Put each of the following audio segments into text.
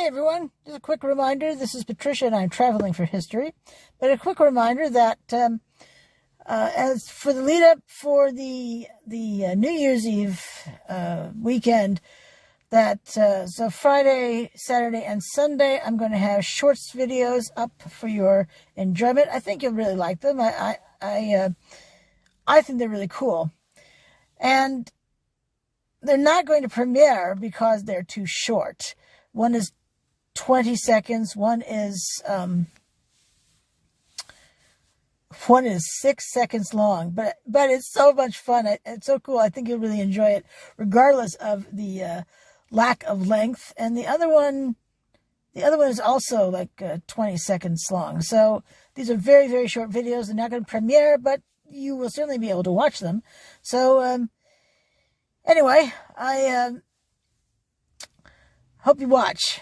Hey everyone, just a quick reminder, this is Patricia and I'm traveling for history, but a quick reminder that as for the lead up for the New Year's Eve weekend, that so Friday, Saturday, and Sunday, I'm going to have shorts videos up for your enjoyment. I think you'll really like them. I think they're really cool. And they're not going to premiere because they're too short. One is 20 seconds. One is 6 seconds long. But it's so much fun. It's so cool. I think you'll really enjoy it, regardless of the lack of length. And the other one is also like 20 seconds long. So these are very, very short videos. They're not going to premiere, but you will certainly be able to watch them. So anyway, I hope you watch.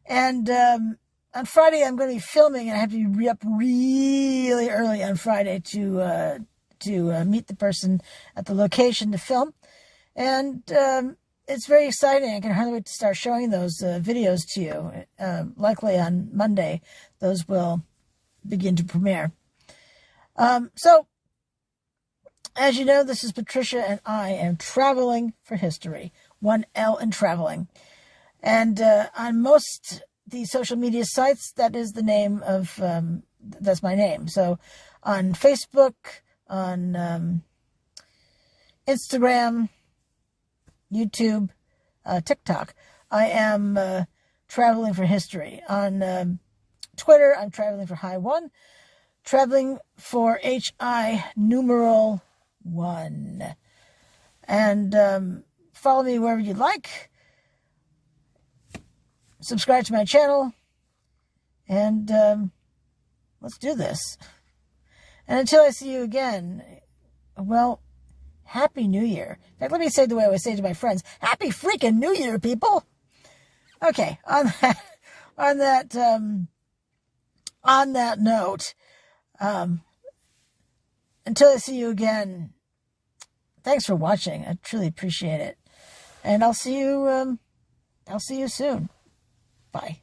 And on Friday, I'm going to be filming, and I have to be up really early on Friday to meet the person at the location to film. And it's very exciting. I can hardly wait to start showing those videos to you. Likely on Monday, those will begin to premiere. So, as you know, this is Patricia, and I am traveling for history. 1L in traveling. And on most the social media sites, that is the name of, that's my name. So on Facebook, on Instagram, YouTube, TikTok, I am traveling for history. On Twitter, I'm traveling for High One, traveling for HI numeral 1. And follow me wherever you'd like. Subscribe to my channel, and let's do this. And until I see you again, well, Happy New Year. In fact, let me say it the way I always say to my friends, Happy freaking New Year, people! Okay, on that note, until I see you again, thanks for watching. I truly appreciate it. And I'll see you soon. Bye.